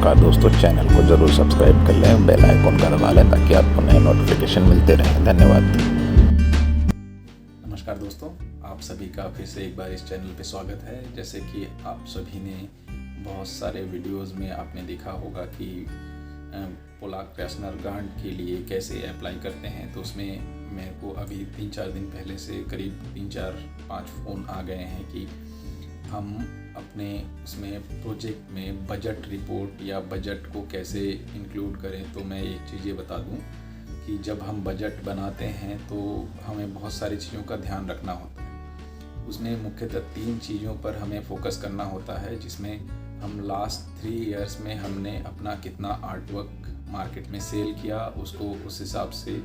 नमस्कार दोस्तों, चैनल को ज़रूर सब्सक्राइब कर लें, बेल आइकन का दबा लें ताकि आपको नए नोटिफिकेशन मिलते रहें। धन्यवाद। नमस्कार दोस्तों, आप सभी का फिर से एक बार इस चैनल पे स्वागत है। जैसे कि आप सभी ने बहुत सारे वीडियोस में आपने देखा होगा कि पोलाक प्रेसनर ग्रांट के लिए कैसे अप्लाई करते हैं, तो उसमें मेरे को अभी 3-4 दिन पहले से करीब 3-4-5 फ़ोन आ गए हैं कि हम अपने उसमें प्रोजेक्ट में बजट रिपोर्ट या बजट को कैसे इंक्लूड करें। तो मैं एक चीज़ ये बता दूं कि जब हम बजट बनाते हैं तो हमें बहुत सारी चीज़ों का ध्यान रखना होता है। उसमें मुख्यतः 3 चीज़ों पर हमें फोकस करना होता है, जिसमें हम लास्ट 3 इयर्स में हमने अपना कितना आर्ट वर्क मार्केट में सेल किया, उसको उस हिसाब से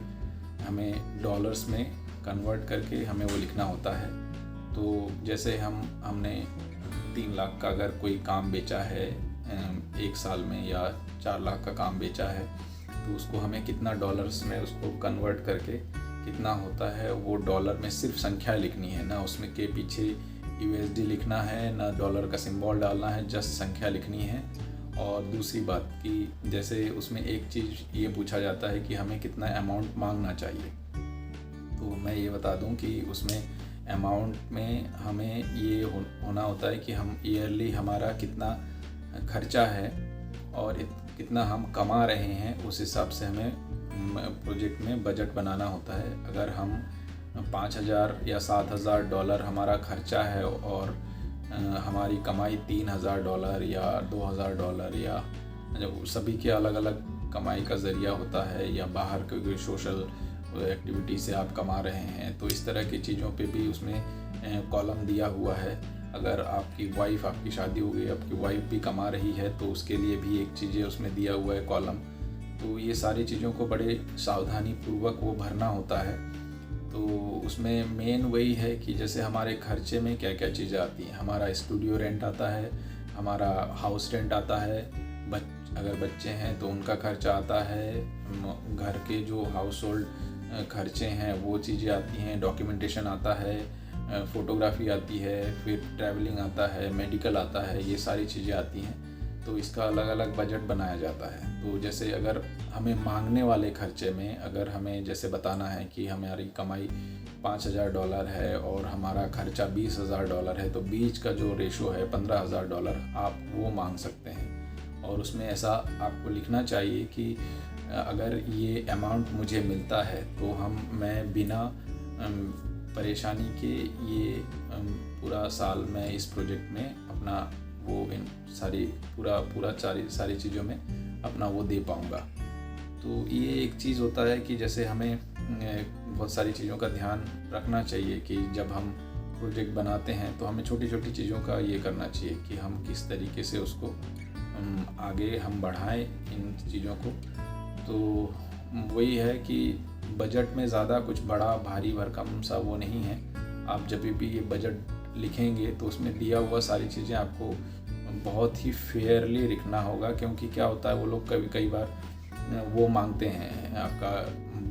हमें डॉलर्स में कन्वर्ट करके हमें वो लिखना होता है। तो जैसे हमने 3 लाख का अगर कोई काम बेचा है 1 साल में, या 4 लाख का काम बेचा है, तो उसको हमें कितना डॉलर्स में उसको कन्वर्ट करके कितना होता है वो डॉलर में सिर्फ संख्या लिखनी है, ना उसमें के पीछे यूएसडी लिखना है, ना डॉलर का सिंबल डालना है, जस्ट संख्या लिखनी है। और दूसरी बात कि जैसे उसमें एक चीज़ ये पूछा जाता है कि हमें कितना अमाउंट मांगना चाहिए, तो मैं ये बता दूं कि उसमें अमाउंट में हमें ये होना होता है कि हम ईयरली हमारा कितना खर्चा है और कितना हम कमा रहे हैं, उस हिसाब से हमें प्रोजेक्ट में बजट बनाना होता है। अगर हम 5,000 या 7,000 डॉलर हमारा खर्चा है और हमारी कमाई $3,000 या $2,000, या जब सभी के अलग अलग कमाई का ज़रिया होता है, या बाहर कोई सोशल एक्टिविटी से आप कमा रहे हैं, तो इस तरह की चीज़ों पे भी उसमें कॉलम दिया हुआ है। अगर आपकी शादी हो गई, आपकी वाइफ भी कमा रही है, तो उसके लिए भी एक चीज़ें उसमें दिया हुआ है कॉलम। तो ये सारी चीज़ों को बड़े सावधानी पूर्वक वो भरना होता है। तो उसमें मेन वही है कि जैसे हमारे खर्चे में क्या क्या चीज़ें आती हैं। हमारा स्टूडियो रेंट आता है, हमारा हाउस रेंट आता है, अगर बच्चे हैं तो उनका खर्चा आता है, घर के जो हाउस होल्ड खर्चे हैं वो चीज़ें आती हैं, डॉक्यूमेंटेशन आता है, फ़ोटोग्राफी आती है, फिर ट्रैवलिंग आता है, मेडिकल आता है, ये सारी चीज़ें आती हैं। तो इसका अलग अलग बजट बनाया जाता है। तो जैसे अगर हमें मांगने वाले खर्चे में अगर हमें जैसे बताना है कि हमारी कमाई $5,000 है और हमारा खर्चा $20,000 है, तो बीच का जो रेशो है $15,000 आप वो मांग सकते हैं। और उसमें ऐसा आपको लिखना चाहिए कि अगर ये अमाउंट मुझे मिलता है तो मैं बिना परेशानी के ये पूरा साल मैं इस प्रोजेक्ट में अपना वो इन सारी चीज़ों में अपना वो दे पाऊँगा। तो ये एक चीज़ होता है कि जैसे हमें बहुत सारी चीज़ों का ध्यान रखना चाहिए कि जब हम प्रोजेक्ट बनाते हैं तो हमें छोटी छोटी चीज़ों का ये करना चाहिए कि हम किस तरीके से उसको आगे हम बढ़ाएं इन चीज़ों को। तो वही है कि बजट में ज़्यादा कुछ बड़ा भारी भरकम सा वो नहीं है। आप जब भी ये बजट लिखेंगे तो उसमें दिया हुआ सारी चीज़ें आपको बहुत ही फेयरली लिखना होगा, क्योंकि क्या होता है वो लोग कई बार वो मांगते हैं आपका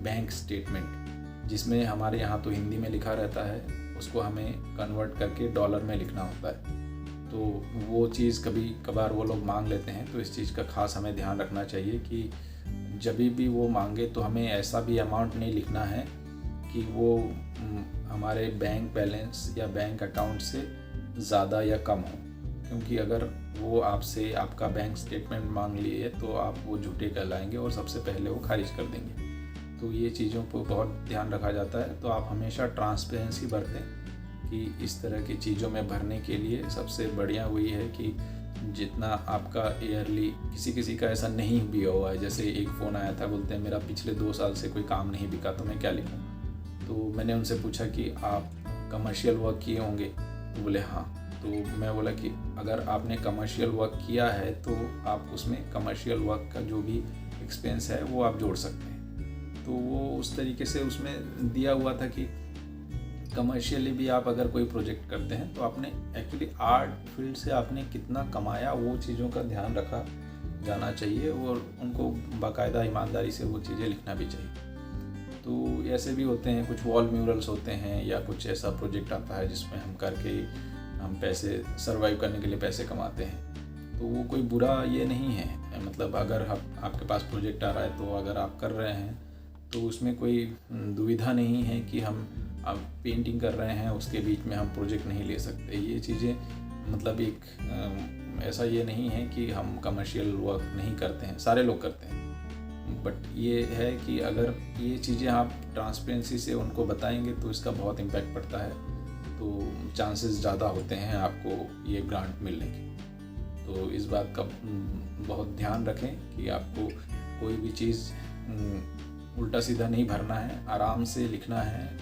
बैंक स्टेटमेंट, जिसमें हमारे यहाँ तो हिंदी में लिखा रहता है, उसको हमें कन्वर्ट करके डॉलर में लिखना होता है। तो वो चीज़ कभी कभार वो लोग मांग लेते हैं, तो इस चीज़ का खास हमें ध्यान रखना चाहिए कि जब भी वो मांगे तो हमें ऐसा भी अमाउंट नहीं लिखना है कि वो हमारे बैंक बैलेंस या बैंक अकाउंट से ज़्यादा या कम हो, क्योंकि अगर वो आपसे आपका बैंक स्टेटमेंट मांग लिए तो आप वो झूठे कहलाएंगे और सबसे पहले वो खारिज कर देंगे। तो ये चीज़ों पर बहुत ध्यान रखा जाता है। तो आप हमेशा ट्रांसपेरेंसी बरतें कि इस तरह की चीज़ों में भरने के लिए सबसे बढ़िया वही है कि जितना आपका ईयरली, किसी का ऐसा नहीं भी हुआ है। जैसे एक फ़ोन आया था, बोलते हैं मेरा पिछले 2 साल से कोई काम नहीं बिका, तो मैं क्या लिखूं। तो मैंने उनसे पूछा कि आप कमर्शियल वर्क किए होंगे, तो बोले हाँ। तो मैं बोला कि अगर आपने कमर्शियल वर्क किया है तो आप उसमें कमर्शियल वर्क का जो भी एक्सपेंस है वो आप जोड़ सकते हैं। तो वो उस तरीके से उसमें दिया हुआ था कि कमर्शियली भी आप अगर कोई प्रोजेक्ट करते हैं तो आपने एक्चुअली आर्ट फील्ड से आपने कितना कमाया, वो चीज़ों का ध्यान रखा जाना चाहिए और उनको बाकायदा ईमानदारी से वो चीज़ें लिखना भी चाहिए। तो ऐसे भी होते हैं, कुछ वॉल म्यूरल्स होते हैं या कुछ ऐसा प्रोजेक्ट आता है जिसमें हम करके हम पैसे सर्वाइव करने के लिए पैसे कमाते हैं। तो वो कोई बुरा ये नहीं है। मतलब अगर आपके पास प्रोजेक्ट आ रहा है तो अगर आप कर रहे हैं तो उसमें कोई दुविधा नहीं है कि हम अब पेंटिंग कर रहे हैं उसके बीच में हम प्रोजेक्ट नहीं ले सकते। ये चीज़ें मतलब एक ऐसा ये नहीं है कि हम कमर्शियल वर्क नहीं करते हैं, सारे लोग करते हैं। बट ये है कि अगर ये चीज़ें आप ट्रांसपेरेंसी से उनको बताएंगे तो इसका बहुत इम्पैक्ट पड़ता है, तो चांसेस ज़्यादा होते हैं आपको ये ग्रांट मिलने के। तो इस बात का बहुत ध्यान रखें कि आपको कोई भी चीज़ उल्टा सीधा नहीं भरना है, आराम से लिखना है।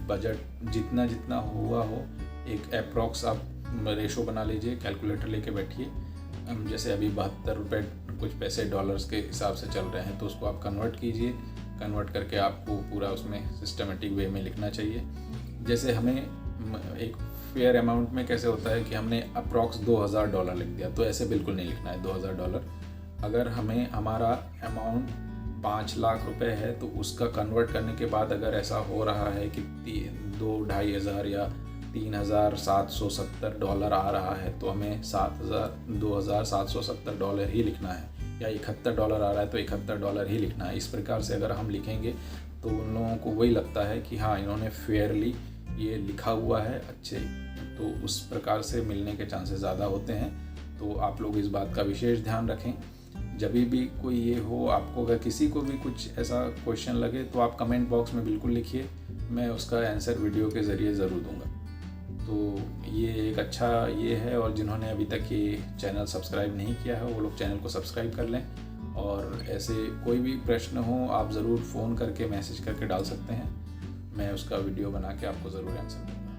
बजट जितना जितना हुआ हो एक अप्रॉक्स आप रेशो बना लीजिए, कैलकुलेटर लेके बैठिए। जैसे अभी 72 रुपये कुछ पैसे डॉलर्स के हिसाब से चल रहे हैं तो उसको आप कन्वर्ट कीजिए। कन्वर्ट करके आपको पूरा उसमें सिस्टमेटिक वे में लिखना चाहिए। जैसे हमें एक फेयर अमाउंट में कैसे होता है कि हमने अप्रॉक्स $2000 लिख दिया, तो ऐसे बिल्कुल नहीं लिखना है $2000। अगर हमें हमारा अमाउंट 5 लाख रुपए है तो उसका कन्वर्ट करने के बाद अगर ऐसा हो रहा है कि 2-2.5 हज़ार या $3770 आ रहा है तो हमें $2770 ही लिखना है, या $71 आ रहा है तो $71 ही लिखना है। इस प्रकार से अगर हम लिखेंगे तो उन लोगों को वही लगता है कि हाँ इन्होंने फेयरली ये लिखा हुआ है अच्छे, तो उस प्रकार से मिलने के चांसेस ज़्यादा होते हैं। तो आप लोग इस बात का विशेष ध्यान रखें। जब भी कोई ये हो, आपको अगर किसी को भी कुछ ऐसा क्वेश्चन लगे तो आप कमेंट बॉक्स में बिल्कुल लिखिए, मैं उसका आंसर वीडियो के ज़रिए ज़रूर दूंगा। तो ये एक अच्छा ये है, और जिन्होंने अभी तक ये चैनल सब्सक्राइब नहीं किया है वो लोग चैनल को सब्सक्राइब कर लें। और ऐसे कोई भी प्रश्न हो आप ज़रूर फ़ोन करके मैसेज करके डाल सकते हैं, मैं उसका वीडियो बना के आपको ज़रूर आंसर दूँगा।